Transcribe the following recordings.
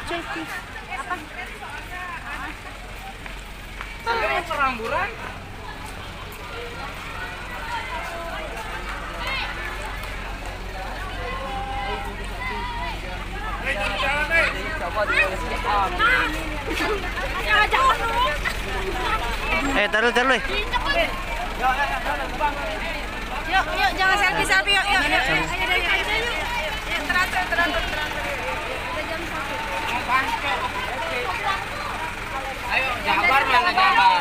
Jackie. Apa? Sampai peramburan. Taruh. Yuk, jangan selfie, yuk. Teratur. Ayo, Jabar mana Jabar?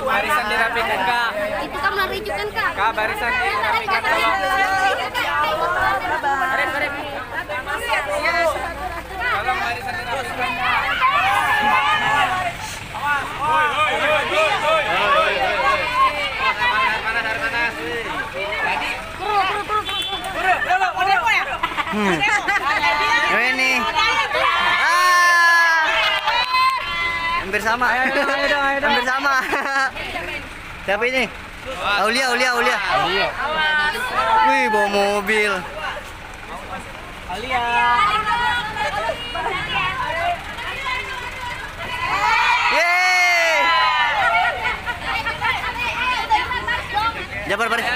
Barisan dirapikan Kak. Itu kan maju kan Kak? Kak, barisan dirapikan tolong. Baris. Tolong barisan dirapikan Kak. Panas. Tadi. Ini. Hampir sama. Hampir sama. Siapa ini? Aulia. Wih, bawa mobil. Aulia. Yeay. Jabar baris.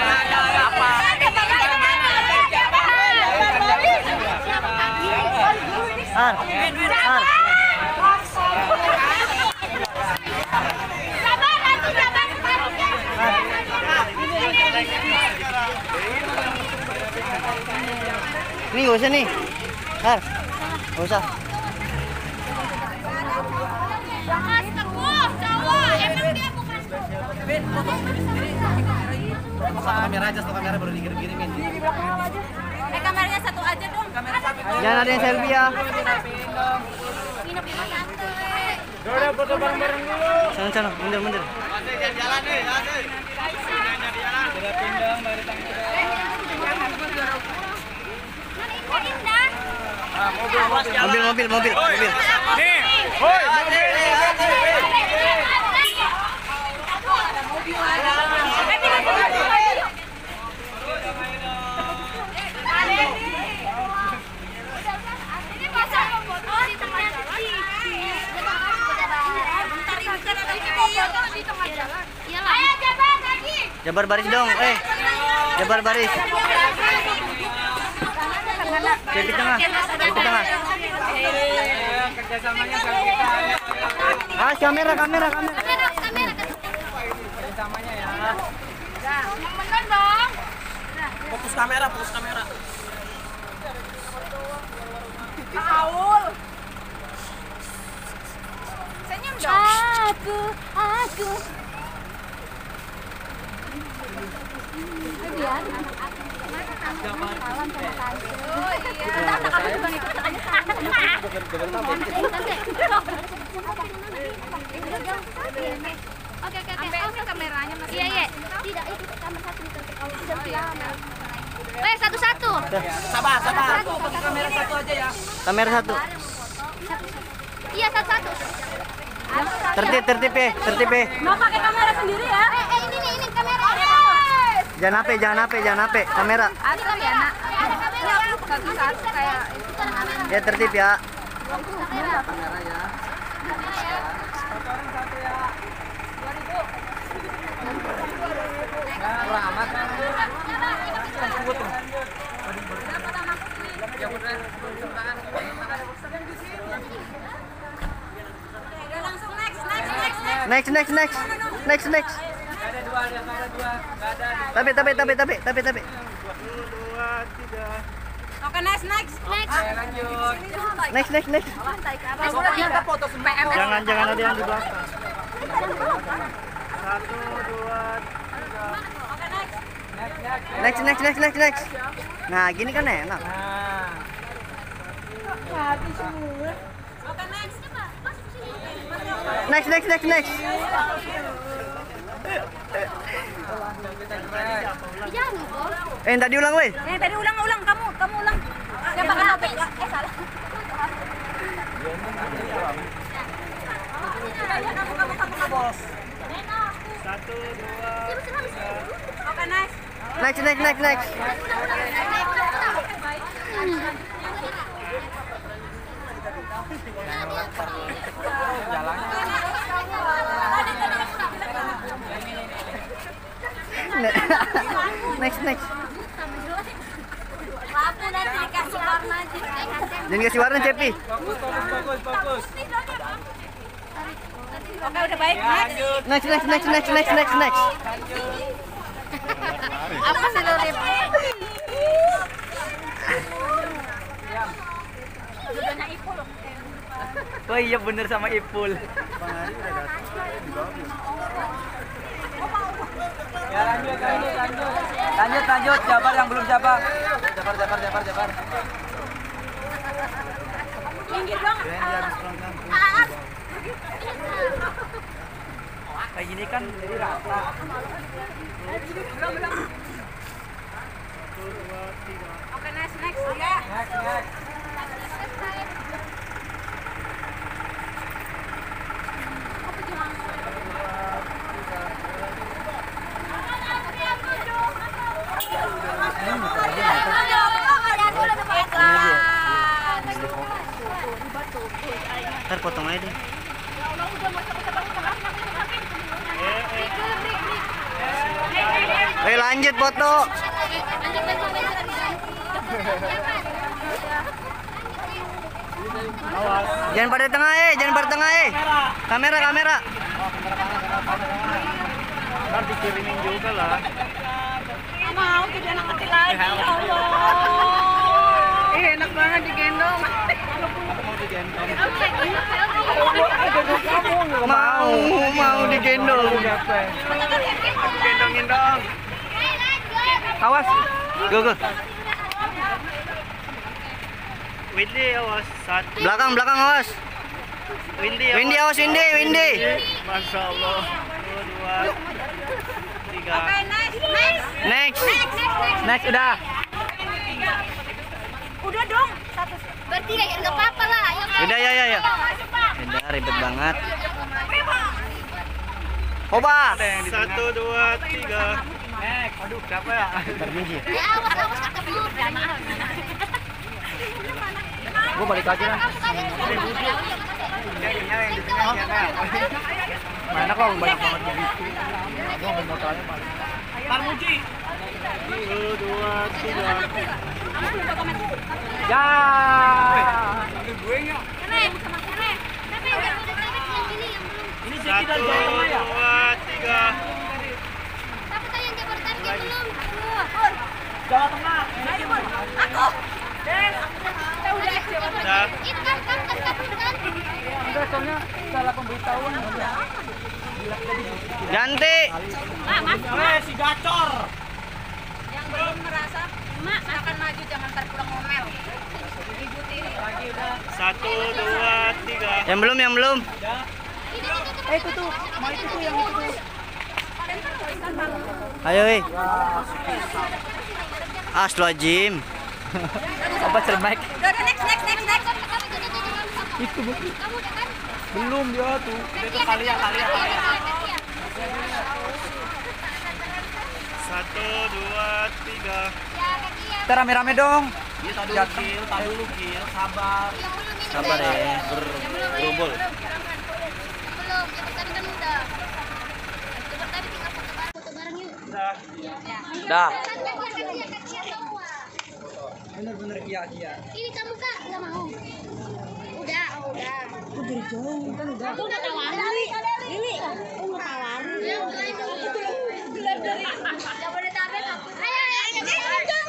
Ar. Ini gak usah nih. Ar. Gak usah. Jangan teguh, cowok. Emang dia bukan. Kamera aja, kamera baru dikirim-kirimin. Kameranya satu aja dong. Kamera satu. Jangan ada yang selfie ya. Nginep di mana santai. Udah foto bareng-bareng dulu. Sana, mundur. Jalan nih, Sudah pindang dari tangki. Mobil. Nih. Woi, Jabar baris dong. Jabar baris. Di tengah. Kerjasamanya sama kita. Kamera. Kerjasamanya ya. Menang dong. Fokus kamera. Aul. Senyum dong. Aku. Biar Oke, kameranya masih. Iya. Tidak, itu kamera satu. Satu. Sabar. Kamera satu aja ya. Kamera satu. Iya, satu. Tertib. Mau pakai kamera sendiri ya? Ini kamera. Jangan HP. Kamera. Ada kamera. Ada kamera. Satu kayak itu. Ya tertib ya. Kamera ya. Murah amat. Next. Ada dua. Tapi. 1, 2, 3. Oke, next. Lanjut. Next. Kita foto semua. Jangan ada yang di belakang. 1, 2, 3. Next. Nah, gini kan enak. Next. Tadi ulang, weh. Tadi ulang. Kamu ulang. Yang pakai HP. Salah. Kamu bos. 1, 2. Oke, nice. Next. Next, next. Lampu nanti dikasih warna aja. Jangan kasih warna, Cepi. Bagus. Oke, udah baik. Next, next, next, next, next, next, next. Apa sih lo, Rip? Oh iya bener sama Ipul. Ya lanjut. Lanjut. Jabar yang belum Jabar. Jabar. Minggir dong. Kayak gini kan jadi rata. Belum. Oke, next ya. Next. Ntar potong aja deh. Lanjut foto. Jangan pada tengah kamera. Ntar dikirimin juga lah. Mau jadi anak kecil lagi, ya Allah. Enak banget digendong. Mau digendong. Gendongin dong. Awas. Go. Windy awas. Satu. Belakang awas. Windy awas, Windy. Masya Allah. 2, 3. Oke, next. Next udah. Udah dong. Berarti ya nggak apa-apa lah. Udah ya. Udah ribet banget. Coba. 1, 2, 3. Next. Aduh, siapa ya? Termiji. Awas ketemu. Gue balik aja lah. Mana kok banyak banget begitu. Gue nggak mau tanya paling. Tarmuji. 1, 2, 3. Ya. Ini Zeki dari Jawa Tengah ya? 2, 3. Jawa Tengah. Aku. Dah. Udah, soalnya salah pemberitahuan. Ganti. Si gacor. Yang belum merasa, Mak akan maju, jangan terpulang ngomel. Ikuti. Lagi udah. 1, 2, 3. Yang belum. Itu tuh, mau itu tuh yang itu tuh. Ayo, Astagfirullahaladzim. Apa cermek? Udah, next. Itu bu. Belum dia tuh. Itu kalian. 1, 2, 3. Kita rame-rame dong. Iya, tadi dulu, Gil. Sabar. Sabar ya, berkumpul. Belum, yang tadi kan udah. Coba tadi tinggal foto bareng yuk. Dah. Bener-bener kia-kia. Ini kamu Kak, nggak mau. Udah. Aku dari jauh kan udah. Aku udah tawarin. Ini. Aku nggak tawarin. Gelar dari Jabodetabek. Ayo.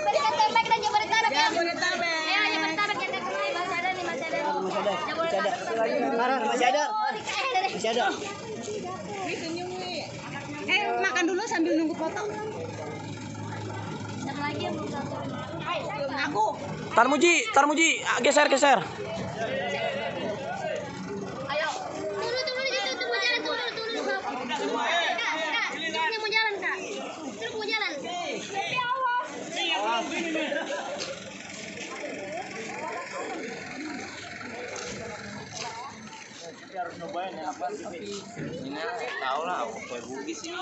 Berikan tembak dan Jabodetabek ya. Jabodetabek. Ayo Jabodetabek yang kenal Mas Ada nih Mas Ada. Jabodetabek. Masih ada. Makan dulu sambil nunggu foto. Siapa lagi yang mau foto? Aku. Tarmuji, geser. Ayo. Tunggu jalan, tunggu. Kak. Ini mau jalan, Kak. Terus mau jalan. Harus nyobain ya apa sih? Ini tahu lah, kue bugis ini.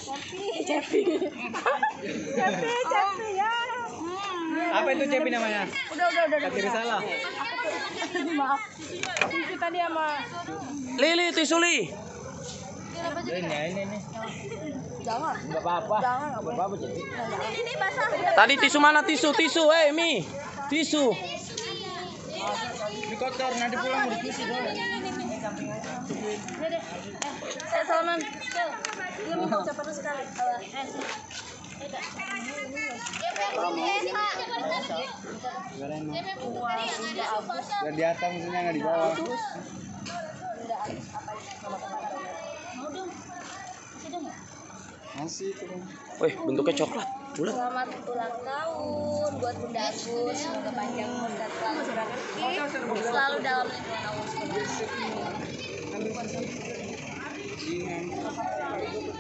Cepi ya. Apa itu Cepi namanya? Udah. Tapi salah. Maaf. Tisu tadi sama Lili, tisu Li. Ini. jangan. Enggak apa-apa. Jangan, nggak boleh. Enggak apa-apa, Cepi. Ini basah. Tadi tisu mana tisu? Mi. Tisu. Ini kotor, nanti pulang mau dicuci dong. Salaman. Dia mau ucap apa sekali. Biar di atas musuhnya nggak di bawah. Masih itu kan. Wih, bentuknya coklat. Bulat. Selamat ulang tahun buat Bunda Agus. Semoga panjang umur dan selalu berkah. Selalu dalam lindungan Allah.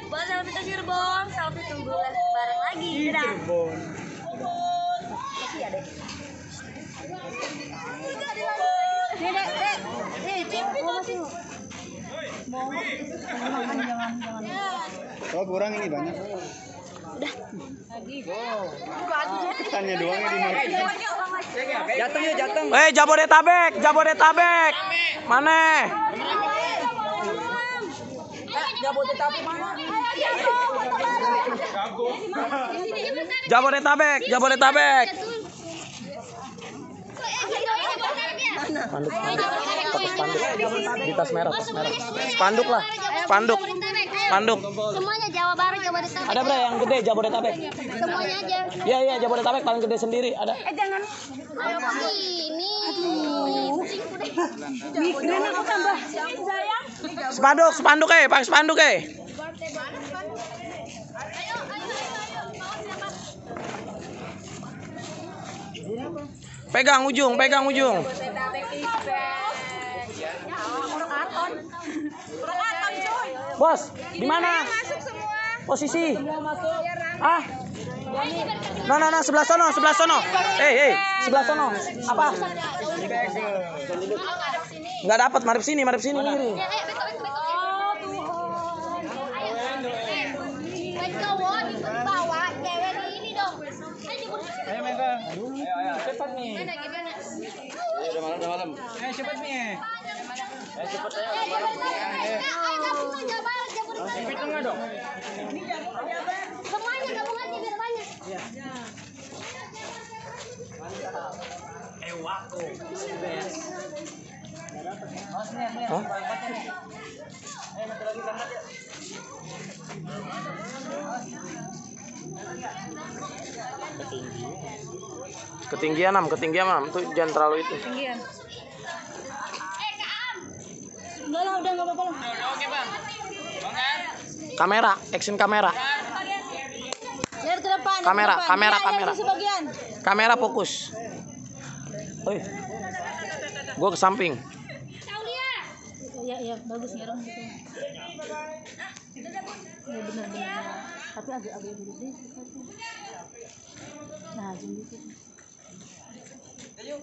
Buat selfie ke Cirebon, selfie tunggu bareng lagi. Dadah. Cirebon. Makasih ya, Dek. Dek. Cip, mau masih mau. Jangan. Kalau kurang ini banyak. Udah. Tanya doangnya di mana? Jatuh. Jabodetabek. Mana? Jabodetabek. Di tas merah. Spanduk lah. Spanduk. Semuanya Jawa Barat, Jabodetabek. Ada berapa yang gede Jabodetabek? Semuanya aja. Iya, Jabodetabek paling gede sendiri ada. Jangan. Ayo sini. Migrain aku tambah. Sayang. Spanduk pakai spanduk. Pegang ujung. Bos, di mana? Posisi. No, sebelah sono. Hey, sebelah sono. Apa? Enggak dapat, marip sini kiri. Ayo Mega. Ayo. Cepat nih. Udah malam. Ayo cepat nih. Cepat ayo. Di tengah dong. Semuanya gabungannya biar banyak. Hah? Ketinggian 6. Tuh jangan terlalu itu. Enggak lah, udah enggak apa-apa lah. Oke, Bang. Kamera, action kamera. Lihat ke depan. Kamera. Sebagian. Kamera fokus. Oi. Gua ke samping. Iya, bagus ngerong gitu. Ya benar. Tapi agak dulu deh. Nah, zoom dikit. Ayo,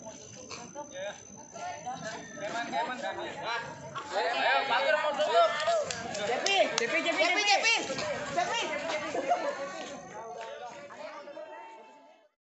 Pak, mau duduk. Cepi.